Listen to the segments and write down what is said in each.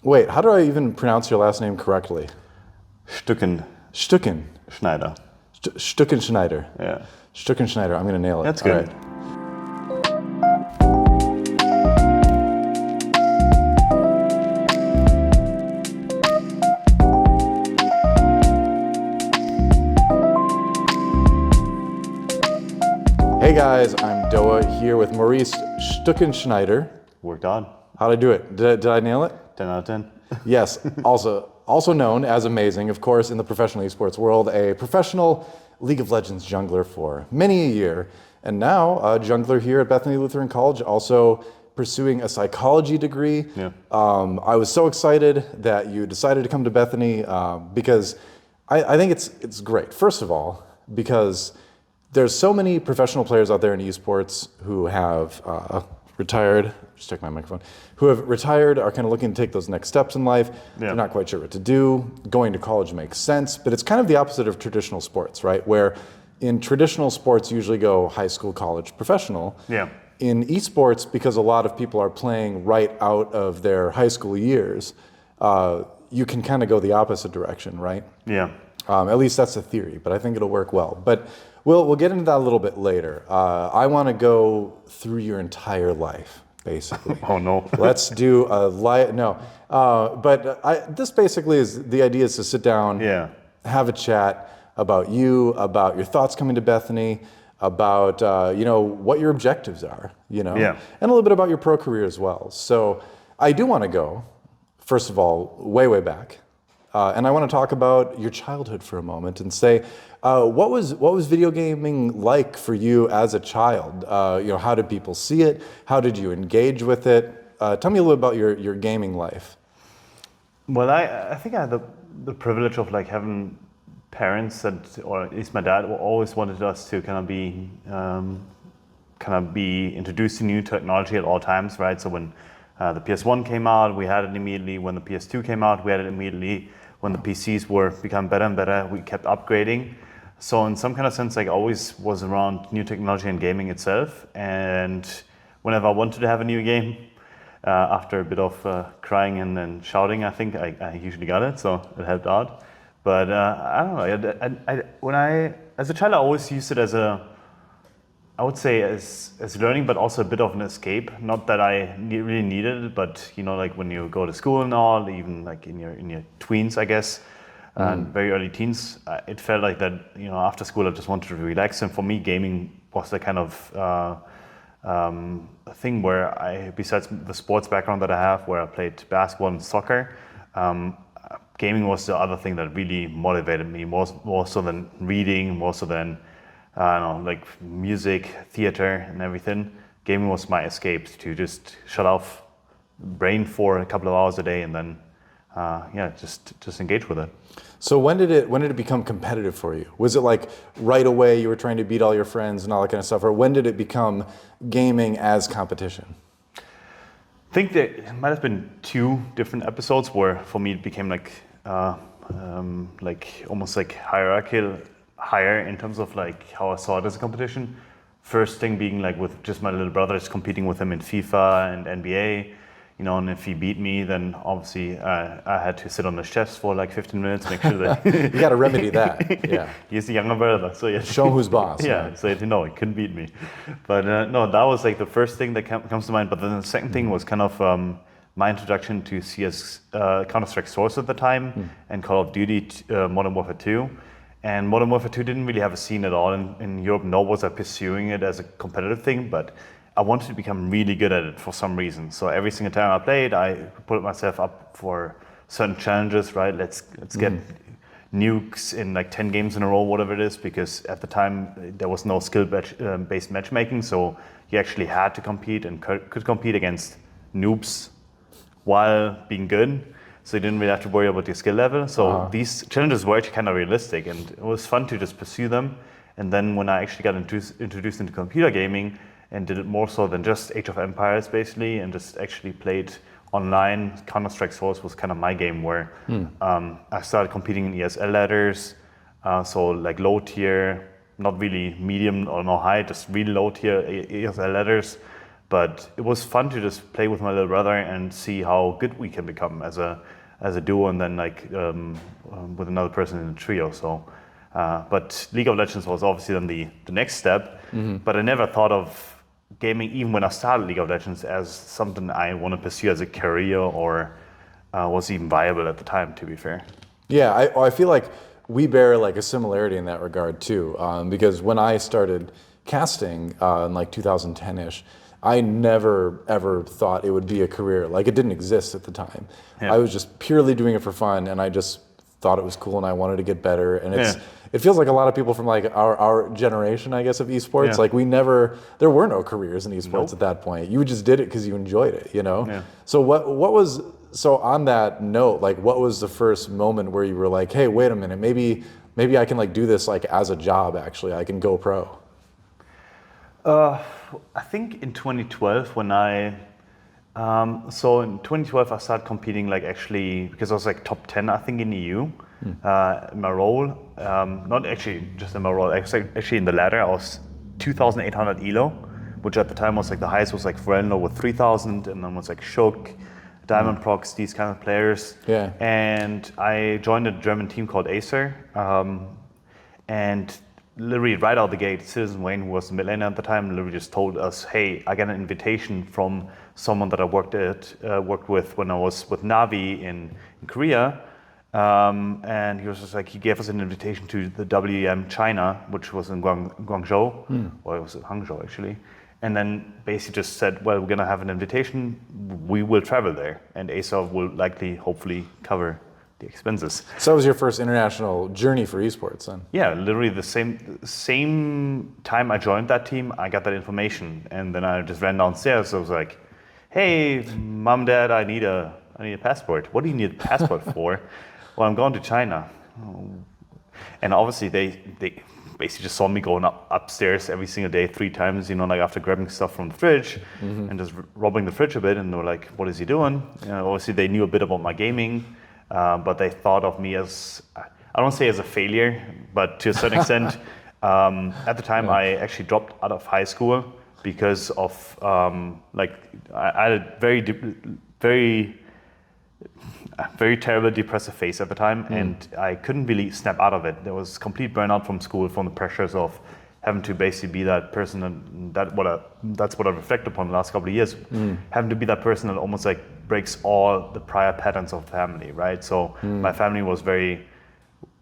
Wait, how do I even pronounce your last name correctly? Stückenschneider. Stückenschneider. Yeah. Stückenschneider. I'm going to nail it. That's good. All right. Hey guys, I'm Doa here with Maurice Stückenschneider. Worked on. How'd I do it? Did I nail it? 10 out of 10. Yes, also known as amazing, of course, in the professional esports world, a professional League of Legends jungler for many a year, and now a jungler here at Bethany Lutheran College, also pursuing a psychology degree. Yeah. I was so excited that you decided to come to Bethany because I think it's great. First of all, because there's so many professional players out there in esports who have retired, just check my microphone, who have retired, are kind of looking to take those next steps in life. Yeah. They're not quite sure what to do. Going to college makes sense, but it's kind of the opposite of traditional sports, right? Where in traditional sports, you usually go high school, college, professional. Yeah. In esports, because a lot of people are playing right out of their high school years, you can kind of go the opposite direction, right? Yeah. At least that's the theory, but I think it'll work well. But we'll get into that a little bit later. I want to go through your entire life, basically. Oh no. Let's do a this basically is the idea is to sit down, have a chat about you, about your thoughts coming to Bethany, about what your objectives are, and a little bit about your pro career as well. So I do want to go, first of all, way back. And I want to talk about your childhood for a moment and say, what was video gaming like for you as a child? How did people see it? How did you engage with it? Tell me a little about your gaming life. Well, I think I had the privilege of having parents that, or at least my dad, always wanted us to kind of be introduced to new technology at all times, right? So when the PS1 came out, we had it immediately. When the PS2 came out, we had it immediately. When the PCs become better and better, we kept upgrading. So in some kind of sense, I always was around new technology and gaming itself. And whenever I wanted to have a new game, after a bit of crying and shouting, I think I usually got it, so it helped out. But I don't know. As a child, I always used it as I would say as learning, but also a bit of an escape. Not that I really needed it, but when you go to school and all, even in your tweens, I guess, and very early teens, it felt like that. After school, I just wanted to relax, and for me, gaming was the kind of thing where besides the sports background that I have, where I played basketball and soccer, gaming was the other thing that really motivated me, more so than reading, more so than music, theater, and everything. Gaming was my escape to just shut off brain for a couple of hours a day, and then just engage with it. So when did it become competitive for you? Was it right away you were trying to beat all your friends and all that kind of stuff, or when did it become gaming as competition? I think that it might have been two different episodes where for me it became almost hierarchical. Higher in terms of how I saw it as a competition. First thing being with just my little brothers, competing with him in FIFA and NBA, and if he beat me, then obviously I had to sit on the chest for 15 minutes, make sure that you got to remedy that. Yeah, he's the younger brother, so yeah. Show him who's boss. Yeah, so he couldn't beat me. But no, that was the first thing that comes to mind. But then the second thing was kind of my introduction to CS, Counter-Strike Source at the time, and Call of Duty Modern Warfare 2. And Modern Warfare 2 didn't really have a scene at all in Europe, nor was I pursuing it as a competitive thing, but I wanted to become really good at it for some reason. So every single time I played, I put myself up for certain challenges, right? Let's get nukes in 10 games in a row, whatever it is, because at the time there was no skill-based matchmaking, so you actually had to compete and could compete against noobs while being good. So you didn't really have to worry about your skill level. So these challenges were actually kind of realistic, and it was fun to just pursue them. And then when I actually got introduced into computer gaming and did it more so than just Age of Empires basically, and just actually played online, Counter-Strike Source was kind of my game where I started competing in ESL ladders. So low tier, not really medium or no high, just really low tier ESL ladders. But it was fun to just play with my little brother and see how good we can become as a duo, and then like with another person in the trio. So, but League of Legends was obviously then the next step. But I never thought of gaming, even when I started League of Legends, as something I want to pursue as a career or was even viable at the time, to be fair. Yeah, I feel like we bear like a similarity in that regard too, because when I started casting in like 2010-ish, I never ever thought it would be a career. Like it didn't exist at the time. Yeah. I was just purely doing it for fun, and I just thought it was cool, and I wanted to get better. And it feels like a lot of people from like our generation, I guess, of esports. Like there were no careers in esports at that point. You just did it because you enjoyed it, you know. Yeah. So what was so on that note? Like, what was the first moment where you were like, hey, wait a minute, maybe I can like do this like as a job. Actually, I can go pro. I think in 2012 when so in 2012 I started competing like actually because I was like top 10 I think in EU in my role, not actually just in my role, actually in the ladder I was 2,800 elo, which at the time was like the highest was like Forelno with 3,000, and then was like Shook, Diamond Prox, these kind of players. Yeah. And I joined a German team called Acer, and literally right out the gate, Citizen Wayne, who was the mid laner at the time, literally just told us, hey, I got an invitation from someone that I worked with when I was with Navi in Korea. And he was just like, he gave us an invitation to the WEM China, which was in Guangzhou, or it was in Hangzhou actually. And then basically just said, well, we're gonna have an invitation, we will travel there, and Acer will likely, hopefully cover the expenses. So that was your first international journey for esports then? Yeah, literally the same time I joined that team, I got that information, and then I just ran downstairs. I was like, "Hey, mom, dad, I need a passport." "What do you need a passport for?" "Well, I'm going to China." And obviously they basically just saw me going upstairs every single day 3 times, you know, like after grabbing stuff from the fridge and just robbing the fridge a bit, and they were like, "What is he doing?" You know, obviously they knew a bit about my gaming. But they thought of me as, I don't say as a failure, but to a certain extent, at the time I actually dropped out of high school because of, I had a very terrible depressive phase at the time, and I couldn't really snap out of it. There was complete burnout from school, from the pressures of having to basically be that person, and that's what I reflect upon the last couple of years, having to be that person that almost like breaks all the prior patterns of family, right? So my family was very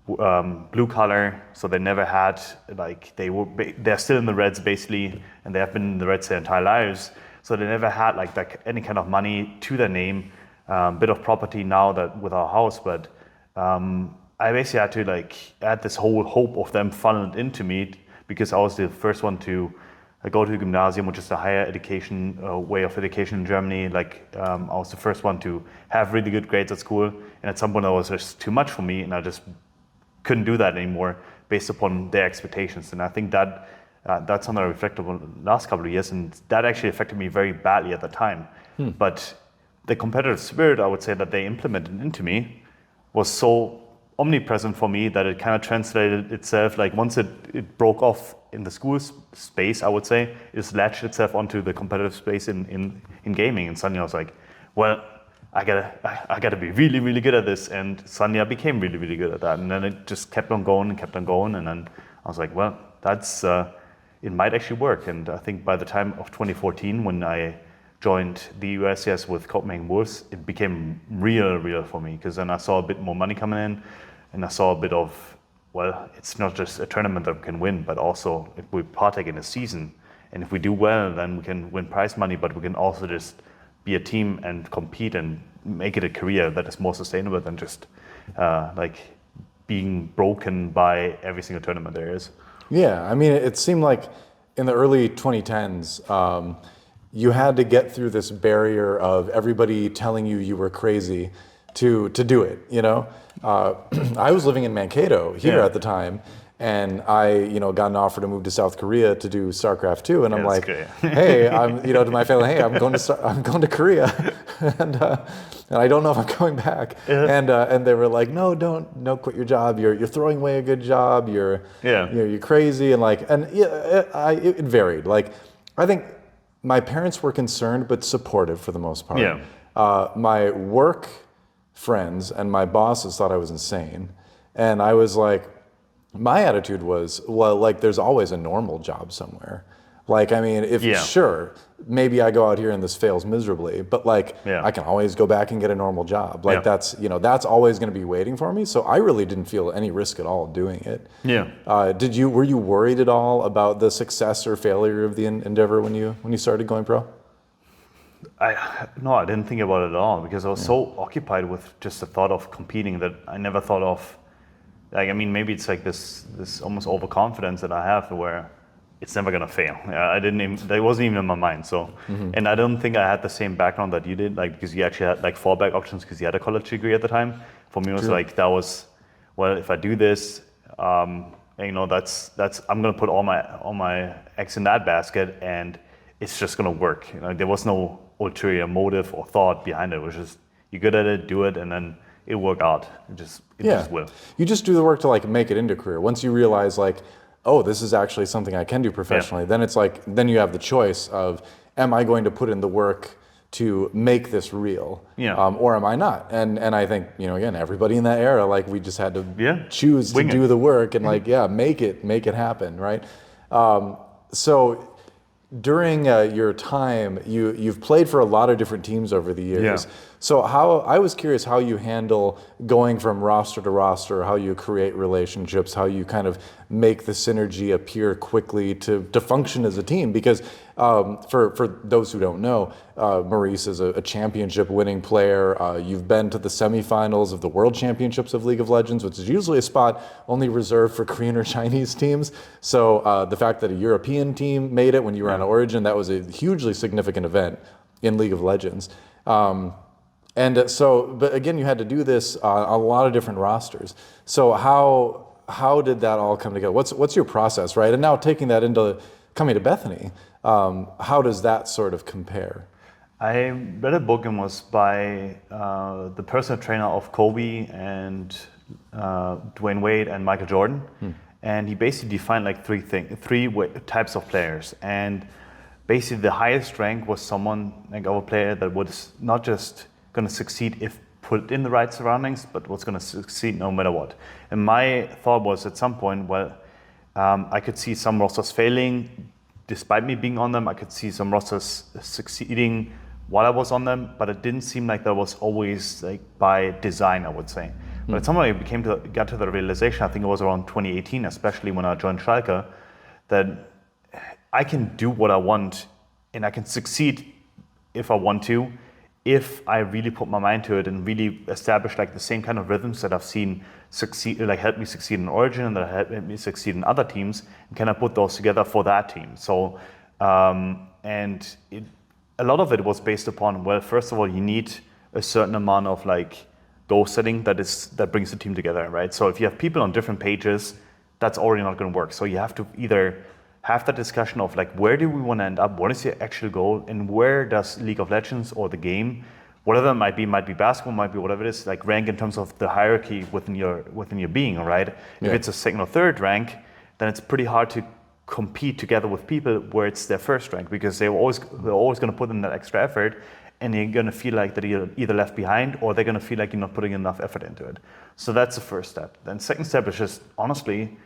blue collar, so they never had like they're still in the Reds basically, and they have been in the Reds their entire lives. So they never had like that any kind of money to their name, bit of property now that with our house, but I basically had to like add this whole hope of them funneled into me, because I was the first one to go to gymnasium, which is the higher education way of education in Germany. I was the first one to have really good grades at school, and at some point that was just too much for me, and I just couldn't do that anymore based upon their expectations. And I think that that's something I reflect on the last couple of years, and that actually affected me very badly at the time. But the competitive spirit, I would say, that they implemented into me was so omnipresent for me that it kind of translated itself, like once it broke off in the school space, I would say, it just latched itself onto the competitive space in gaming. And suddenly I was like, well, I gotta be really, really good at this. And suddenly I became really, really good at that. And then it just kept on going. And then I was like, well, that's, it might actually work. And I think by the time of 2014, when I joined the USCS with Copenhagen Wolves, it became real for me, because then I saw a bit more money coming in, and I saw a bit of, well, it's not just a tournament that we can win, but also if we partake in a season, and if we do well, then we can win prize money, but we can also just be a team and compete and make it a career that is more sustainable than just like being broken by every single tournament there is. Yeah, I mean, it seemed like in the early 2010s, you had to get through this barrier of everybody telling you were crazy to do it, you know? I was living in Mankato here at the time, and I, got an offer to move to South Korea to do StarCraft 2, and I'm like, hey, I'm, to my family, hey, I'm going to Korea, and I don't know if I'm going back, and they were like, no, don't quit your job. You're throwing away a good job. You're crazy, and it varied. Like, I think my parents were concerned but supportive for the most part. Yeah. My work friends and my bosses thought I was insane. And I was like, my attitude was, well, like there's always a normal job somewhere. Like, I mean, sure, maybe I go out here and this fails miserably, but like I can always go back and get a normal job. Like that's always going to be waiting for me. So I really didn't feel any risk at all doing it. Yeah. Were you worried at all about the success or failure of the endeavor when you started going pro? No, I didn't think about it at all because I was so occupied with just the thought of competing that I never thought of, like, I mean, maybe it's like this almost overconfidence that I have where it's never gonna fail. That wasn't even in my mind. So, and I don't think I had the same background that you did, like, because you actually had like fallback options because you had a college degree at the time. For me, it was like, well, if I do this, I'm gonna put all my eggs in that basket and it's just gonna work. There was no ulterior motive or thought behind it. It was just, you're good at it, do it, and then it work out. It just will. You just do the work to like make it into a career. Once you realize like, oh, this is actually something I can do professionally, then it's like, then you have the choice of, am I going to put in the work to make this real, or am I not? And I think, again, everybody in that era, like we just had to choose to do the work and like, make it happen, right? So during your time, you've played for a lot of different teams over the years. So I was curious how you handle going from roster to roster, how you create relationships, how you kind of make the synergy appear quickly to function as a team. Because for those who don't know, Maurice is a championship winning player. You've been to the semifinals of the World Championships of League of Legends, which is usually a spot only reserved for Korean or Chinese teams. So the fact that a European team made it when you were on Origin, that was a hugely significant event in League of Legends. But again, you had to do this on a lot of different rosters. So how did that all come together? What's your process, right? And now taking that into coming to Bethany, how does that sort of compare? I read a book and was by the personal trainer of Kobe and Dwayne Wade and Michael Jordan. And he basically defined like three types of players. And basically the highest rank was someone like our player that was not just going to succeed if put in the right surroundings, but was going to succeed no matter what. And my thought was at some point, I could see some rosters failing despite me being on them. I could see some rosters succeeding while I was on them, but it didn't seem like that was always like by design, I would say. But at some point I got to the realization, I think it was around 2018, especially when I joined Schalke, that I can do what I want and I can succeed if I want to, if I really put my mind to it and really establish like the same kind of rhythms that I've seen succeed, like help me succeed in Origin and that help me succeed in other teams, and can I put those together for that team? So, a lot of it was based upon, well, first of all, you need a certain amount of like goal setting that brings the team together, right? So if you have people on different pages, that's already not going to work. So you have to either have that discussion of like, where do we want to end up? What is your actual goal? And where does League of Legends or the game, whatever it might be basketball, might be whatever it is, like rank in terms of the hierarchy within your being, right? If it's a second or third rank, then it's pretty hard to compete together with people where it's their first rank, because they're always going to put in that extra effort, and you're going to feel like that you're either left behind or they're going to feel like you're not putting enough effort into it. So that's the first step. Then second step is just honestly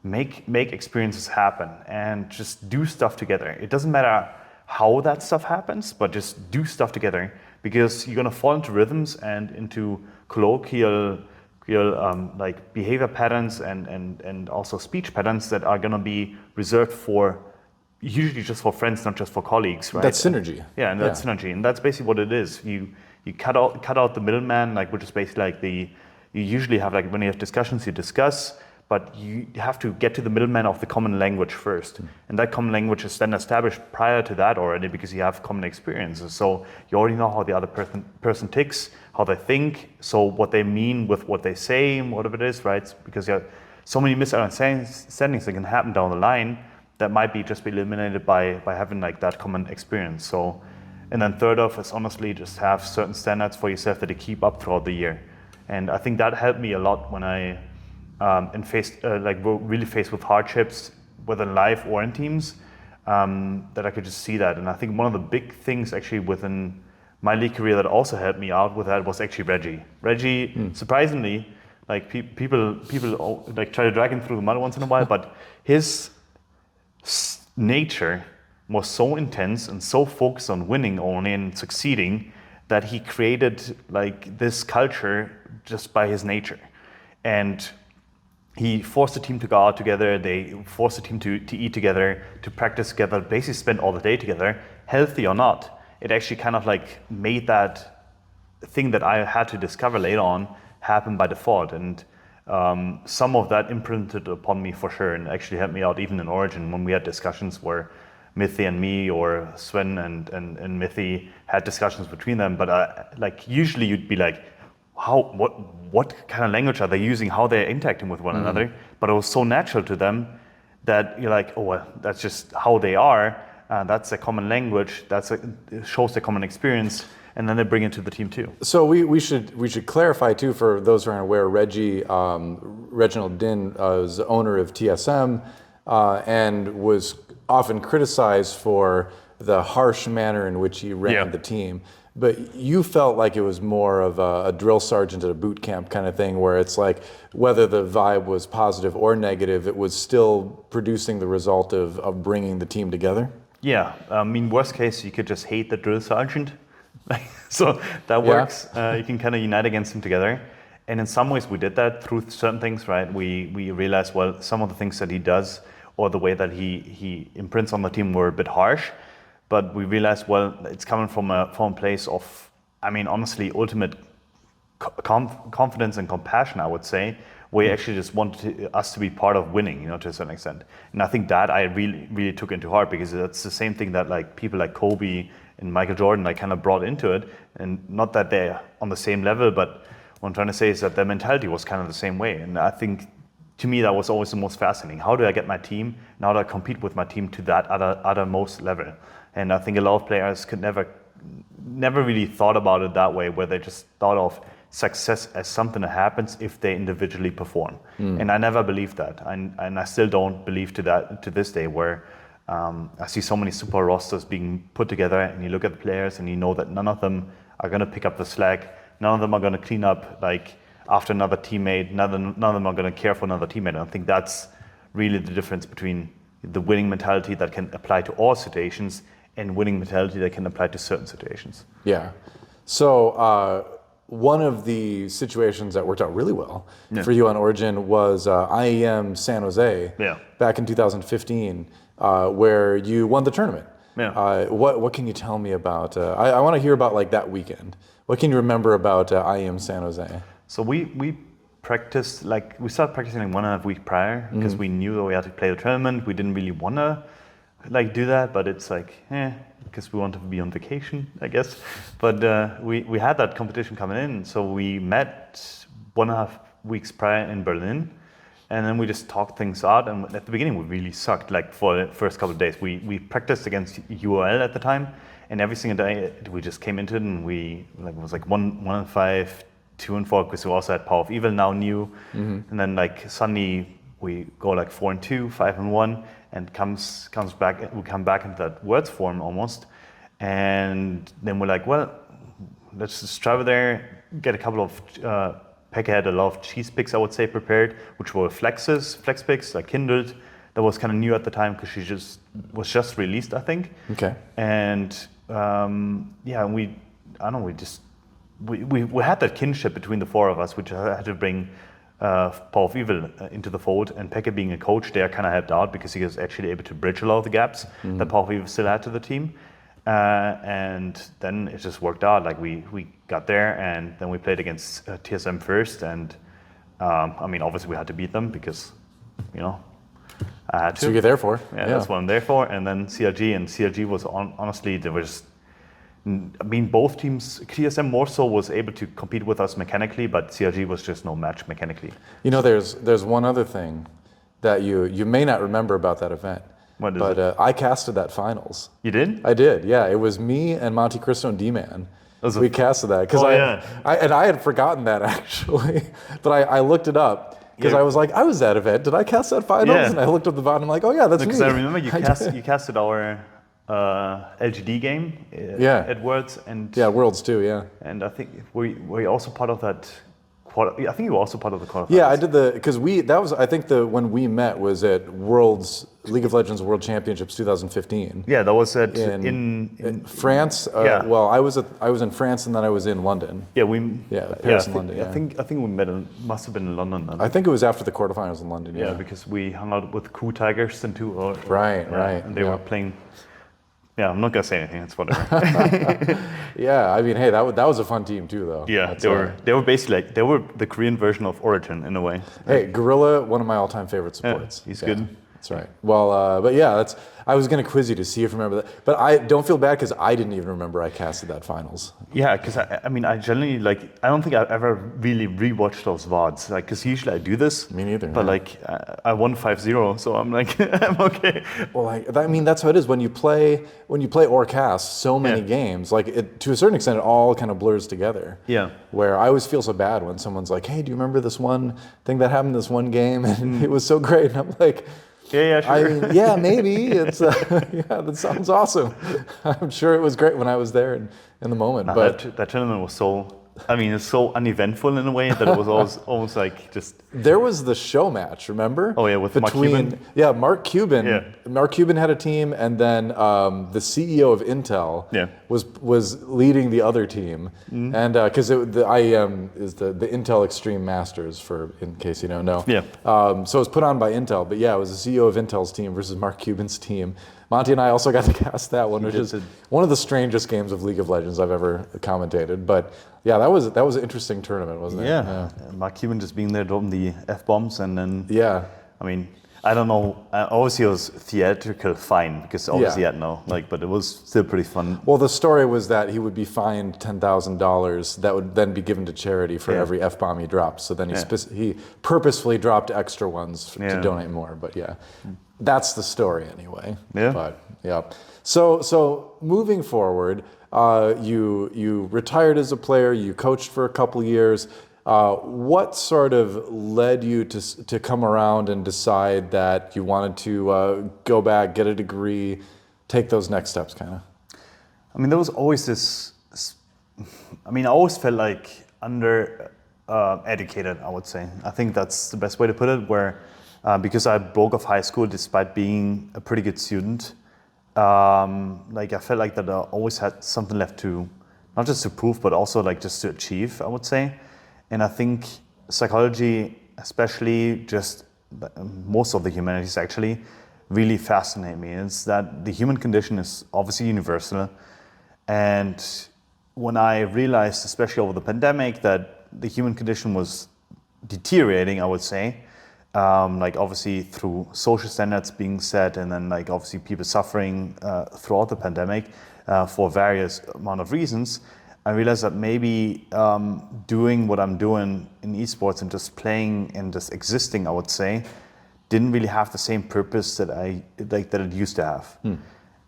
make experiences happen and just do stuff together. It doesn't matter how that stuff happens, but just do stuff together, because you're going to fall into rhythms and into colloquial like behavior patterns and also speech patterns that are going to be reserved for usually just for friends, not just for colleagues, right? That's synergy. That's synergy, and that's basically what it is. You cut out the middleman, like, which is basically like you usually have, like, when you have discussions, you discuss, but you have to get to the middleman of the common language first. And that common language is then established prior to that already, because you have common experiences. So you already know how the other person ticks, how they think, so what they mean with what they say, whatever it is, right? Because you have so many misunderstandings that can happen down the line that might be eliminated by having like that common experience. So, and then third off is honestly just have certain standards for yourself that you keep up throughout the year. And I think that helped me a lot when I were really faced with hardships, whether in life or in teams. that I could just see that. And I think one of the big things actually within my league career that also helped me out with that was actually Reggie. Reggie, surprisingly, like people like try to drag him through the mud once in a while, but his nature was so intense and so focused on winning only and succeeding that he created like this culture just by his nature. And he forced the team to go out together, they forced the team to eat together, to practice together, basically spend all the day together, healthy or not. It actually kind of like made that thing that I had to discover later on happen by default. And some of that imprinted upon me for sure and actually helped me out even in Origin when we had discussions where Mithy and me or Sven and Mithy had discussions between them. But like usually you'd be like, what kind of language are they using? How they're interacting with one another? But it was so natural to them that you're like, oh, well, that's just how they are. That's a common language. It shows the common experience, and then they bring it to the team too. So we should clarify too for those who aren't aware. Reginald Din was the owner of TSM and was often criticized for the harsh manner in which he ran the team. But you felt like it was more of a drill sergeant at a boot camp kind of thing, where it's like whether the vibe was positive or negative, it was still producing the result of bringing the team together. Yeah, I mean, worst case, you could just hate the drill sergeant. So that works. You can kind of unite against him together. And in some ways, we did that through certain things, right? We realized, well, some of the things that he does or the way that he imprints on the team were a bit harsh. But we realized, well, it's coming from a place of, I mean, honestly, ultimate confidence and compassion, I would say, where he actually just wanted us to be part of winning, to a certain extent. And I think that I really, really took into heart because that's the same thing that like people like Kobe and Michael Jordan like kind of brought into it. And not that they're on the same level, but what I'm trying to say is that their mentality was kind of the same way. And I think to me that was always the most fascinating. How do I get my team, and how do I compete with my team to that othermost level? And I think a lot of players could never really thought about it that way, where they just thought of success as something that happens if they individually perform. And I never believed that. And I still don't believe to this day, where I see so many super rosters being put together and you look at the players and you know that none of them are going to pick up the slack. None of them are going to clean up like after another teammate. None of them are going to care for another teammate. And I think that's really the difference between the winning mentality that can apply to all situations and winning mentality that can apply to certain situations. Yeah. So one of the situations that worked out really well for you on Origin was IEM San Jose back in 2015, where you won the tournament. Yeah. What can you tell me about? I want to hear about like that weekend. What can you remember about IEM San Jose? So we practiced, like we started practicing like 1.5 weeks prior because we knew that we had to play the tournament. We didn't really want to like do that, but it's like, because we wanted to be on vacation, I guess. But we had that competition coming in, so we met 1.5 weeks prior in Berlin, and then we just talked things out. And at the beginning, we really sucked. Like for the first couple of days, we practiced against UOL at the time, and every single day we just came into it, and we like it was like 1-5, 2-4, because we also had Power of Evil now new, and then like suddenly we go like 4-2, 5-1. And comes back. We come back into that words form almost, and then we're like, well, let's just travel there, get a couple of Pekka had a lot of cheese picks, I would say, prepared, which were flex picks, like kindled. That was kind of new at the time because she was just released, I think. Okay. And we had that kinship between the four of us, which I had to bring. Power of Evil into the fold, and Pekka being a coach there kind of helped out because he was actually able to bridge a lot of the gaps that Power of Evil still had to the team. And then it just worked out. Like we got there, and then we played against TSM first, and I mean obviously we had to beat them because I had to. So you're there for? Yeah, that's what I'm there for. And then CRG was honestly there was. I mean, both teams, TSM more so was able to compete with us mechanically, but CRG was just no match mechanically. There's one other thing that you may not remember about that event. What is it? But I casted that finals. You did? I did, yeah. It was me and Monte Cristo and D-Man. We casted that because I had forgotten that actually, but I looked it up. Because I was like, I was at event. Did I cast that finals? Yeah. And I looked at the bottom, like, oh yeah, that's me. Because I remember you casted our LGD game at Worlds, and Worlds too, yeah. And I think were you also part of that? I think you were also part of the quarterfinals. Yeah, I did because I think when we met was at Worlds League of Legends World Championships 2015. Yeah, that was in France. Well, I was in France and then I was in London. Yeah, Paris and London. Yeah. I think we met. Must have been in London then. I think it was after the quarterfinals in London. Yeah, because we hung out with Cool Tigers and two. Right. And they were playing. Yeah, I'm not gonna say anything. It's whatever. Yeah, I mean, hey, that was a fun team too, though. Yeah, they were basically like they were the Korean version of Origin in a way. Hey, Gorilla, one of my all-time favorite supports. Yeah, he's good. That's right. Well, but yeah, I was gonna quiz you to see if you remember that, but I don't feel bad because I didn't even remember I casted that finals. Yeah, because I mean, I generally I don't think I've ever really rewatched those VODs, because usually I do this. Me neither. But I won 5-0, so I'm like, I'm okay. Well, I mean, that's how it is when you play or cast so many games. Like to a certain extent, it all kind of blurs together. Yeah. Where I always feel so bad when someone's like, "Hey, do you remember this one thing that happened this one game?" And it was so great, and I'm like. Yeah, sure. I mean, yeah, maybe. It's that sounds awesome. I'm sure it was great when I was there in the moment. But that tournament was it's so uneventful in a way that it was almost like just. There was the show match, remember? Oh yeah, with Mark Cuban. Yeah, Mark Cuban. Yeah. Mark Cuban had a team, and then the CEO of Intel was leading the other team, and because the IEM is the Intel Extreme Masters, in case you don't know. Yeah. So it was put on by Intel, but yeah, it was the CEO of Intel's team versus Mark Cuban's team. Monty and I also got to cast that one, which is one of the strangest games of League of Legends I've ever commentated. But yeah, that was an interesting tournament, wasn't it? Yeah. Mark Cuban just being there, dropping the F-bombs, and then. Yeah. I mean, I don't know. Obviously, it was theatrical fine because obviously, but it was still pretty fun. Well, the story was that he would be fined $10,000 that would then be given to charity for every F-bomb he dropped. So then he purposefully dropped extra ones to donate more. But yeah. That's the story anyway. Yeah. But yeah. So moving forward, you retired as a player. You coached for a couple years. What sort of led you to come around and decide that you wanted to go back, get a degree, take those next steps, kind of? I mean, there was always this. I always felt like educated. I would say. I think that's the best way to put it. Where. Because I broke off high school despite being a pretty good student, I felt like that I always had something left to, not just to prove, but also just to achieve, I would say. And I think psychology, especially just most of the humanities actually, really fascinate me. It's that the human condition is obviously universal. And when I realized, especially over the pandemic, that the human condition was deteriorating, I would say, obviously through social standards being set, and then obviously people suffering throughout the pandemic for various amount of reasons, I realized that maybe doing what I'm doing in esports and just playing and just existing, I would say, didn't really have the same purpose that it used to have.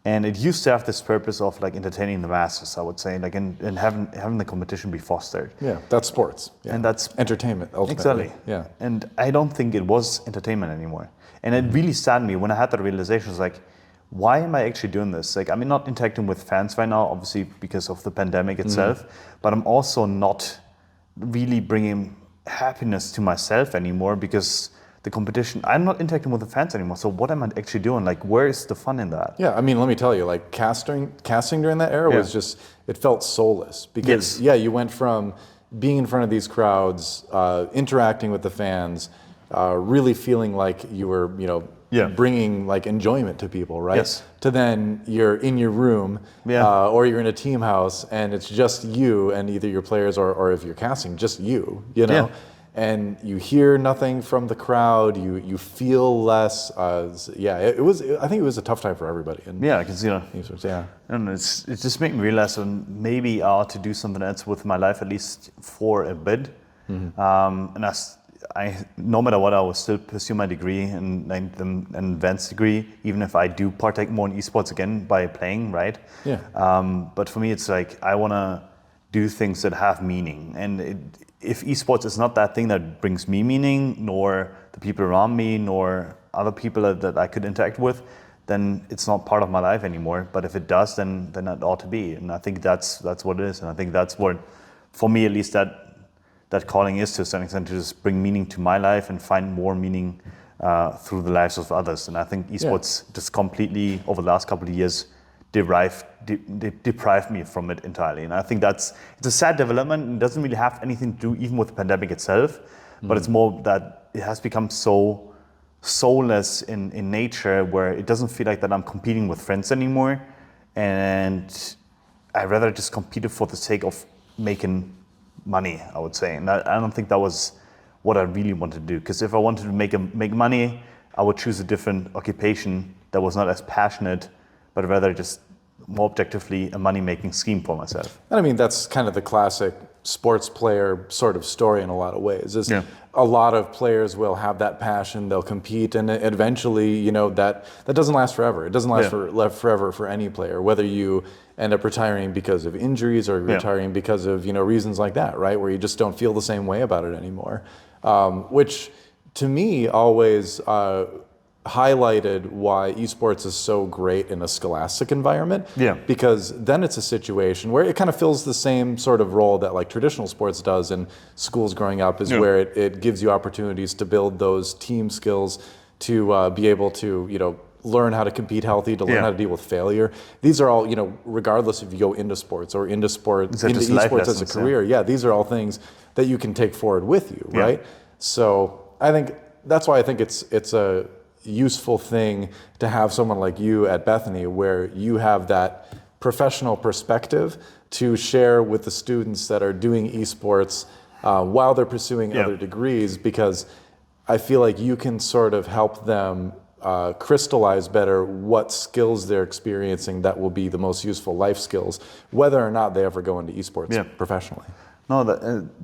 And it used to have this purpose of entertaining the masses, I would say, and having the competition be fostered. Yeah, that's sports. Yeah. And that's entertainment, ultimately. Exactly. Yeah. And I don't think it was entertainment anymore. And it really saddened me when I had that realization. It's like, why am I actually doing this? I'm not interacting with fans right now, obviously because of the pandemic itself, but I'm also not really bringing happiness to myself anymore because the competition, I'm not interacting with the fans anymore. So what am I actually doing? Where is the fun in that? Yeah, I mean, let me tell you, casting during that era was just, it felt soulless because you went from being in front of these crowds, interacting with the fans, really feeling like you were, bringing enjoyment to people, right? Yes. To then you're in your room, or you're in a team house and it's just you and either your players or if you're casting, just you know? Yeah. And you hear nothing from the crowd. You feel less. It was. I think it was a tough time for everybody. And I can see that. Yeah, and it just made me realize maybe I ought to do something else with my life at least for a bit. And I no matter what, I will still pursue my degree and an advanced degree, even if I do partake more in esports again by playing, right? Yeah. But for me, it's I want to do things that have meaning, and if esports is not that thing that brings me meaning, nor the people around me, nor other people that I could interact with, then it's not part of my life anymore. But if it does, then it ought to be. And I think that's what it is. And I think that's what, for me at least, that calling is to a certain extent, to just bring meaning to my life and find more meaning through the lives of others. And I think esports just completely, over the last couple of years, deprived me from it entirely. And I think it's a sad development. It doesn't really have anything to do even with the pandemic itself, but it's more that it has become so soulless in nature, where it doesn't feel like that I'm competing with friends anymore. And I rather just competed for the sake of making money, I would say. And I don't think that was what I really wanted to do. Because if I wanted to make money, I would choose a different occupation that was not as passionate, but rather just more objectively a money-making scheme for myself. And I mean, that's kind of the classic sports player sort of story in a lot of ways. A lot of players will have that passion, they'll compete, and eventually, that doesn't last forever. It doesn't last forever for any player, whether you end up retiring because of injuries or retiring because of, reasons like that, right? Where you just don't feel the same way about it anymore. Which to me always highlighted why esports is so great in a scholastic environment. Because then it's a situation where it kind of fills the same sort of role that like traditional sports does in schools growing up, is where it gives you opportunities to build those team skills, to be able to, learn how to compete healthy, to learn how to deal with failure. These are all, regardless if you go into sports or into esports as a career, these are all things that you can take forward with you, right? So I think that's why I think it's a useful thing to have someone like you at Bethany, where you have that professional perspective to share with the students that are doing esports while they're pursuing other degrees, because I feel like you can sort of help them crystallize better what skills they're experiencing that will be the most useful life skills, whether or not they ever go into esports professionally. No,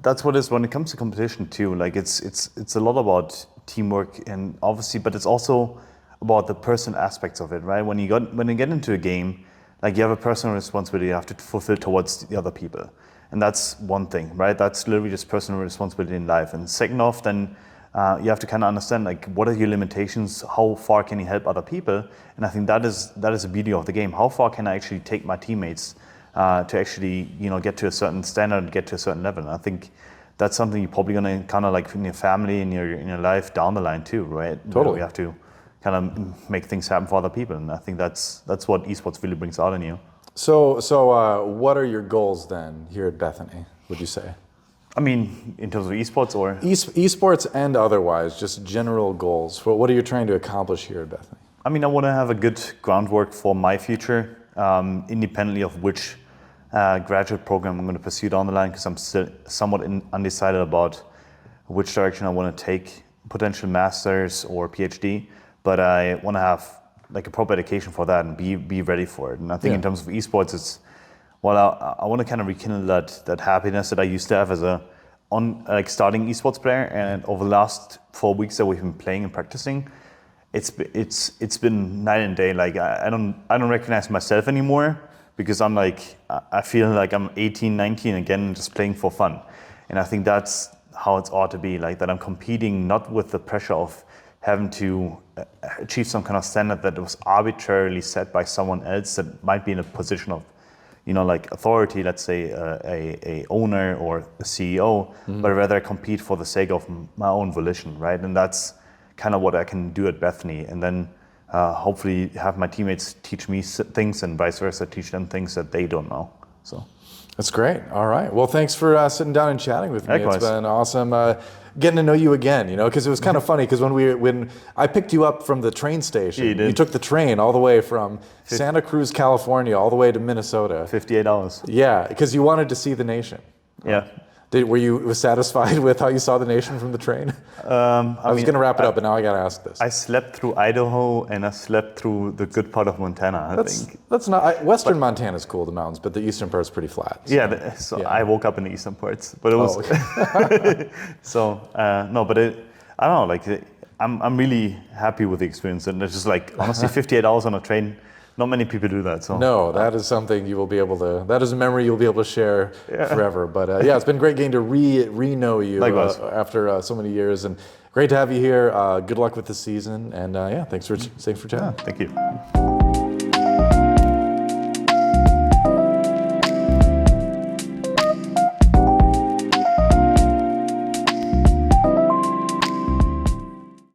that's what it is when it comes to competition too. Like it's a lot about teamwork, and obviously, but it's also about the personal aspects of it, right? When you get into a game, like you have a personal responsibility you have to fulfill towards the other people, and that's one thing, right? That's literally just personal responsibility in life. And second off, then you have to kind of understand, like, what are your limitations? How far can you help other people? And I think that is the beauty of the game. How far can I actually take my teammates to actually, get to a certain standard, get to a certain level? And I think that's something you're probably going to kind of like in your family, in your life down the line too, right? Totally. You have to kind of make things happen for other people, and I think that's what esports really brings out in you. So what are your goals then here at Bethany, would you say? I mean, in terms of esports or? Esports and otherwise, just general goals. What are you trying to accomplish here at Bethany? I mean, I want to have a good groundwork for my future, independently of which graduate program I'm going to pursue down the line, because I'm still somewhat undecided about which direction I want to take, potential master's or PhD, but I want to have like a proper education for that and be ready for it. And I think in terms of esports, I want to kind of rekindle that happiness that I used to have as starting esports player. And over the last 4 weeks that we've been playing and practicing, it's been night and day. Like I don't recognize myself anymore, because I'm like, I feel like I'm 18, 19 again, just playing for fun. And I think that's how it ought to be, like that I'm competing not with the pressure of having to achieve some kind of standard that was arbitrarily set by someone else that might be in a position of, like authority, let's say a owner or a CEO, but rather compete for the sake of my own volition, right? And that's kind of what I can do at Bethany. And then hopefully have my teammates teach me things, and vice versa, teach them things that they don't know. So that's great. All right. Well, thanks for sitting down and chatting with me. Likewise. It's been awesome getting to know you again, because it was kind of funny, because when I picked you up from the train station, you took the train all the way from Santa Cruz, California, all the way to Minnesota. 58 hours. Yeah, because you wanted to see the nation. Yeah. Were you satisfied with how you saw the nation from the train? I was going to wrap it up, but now I got to ask this. I slept through Idaho, and I slept through the good part of Montana, I think. That's not Western Montana is cool, the mountains, but the eastern part's pretty flat. So. I woke up in the eastern parts, but it was I don't know. Like I'm really happy with the experience, and it's just like honestly, 58 hours on a train. not many people do that. So no, that is something you will be able to. That is a memory you'll be able to share forever. But yeah, it's been great getting to re-know you after so many years, and great to have you here. Good luck with the season, and yeah, thanks for chatting. Thank you.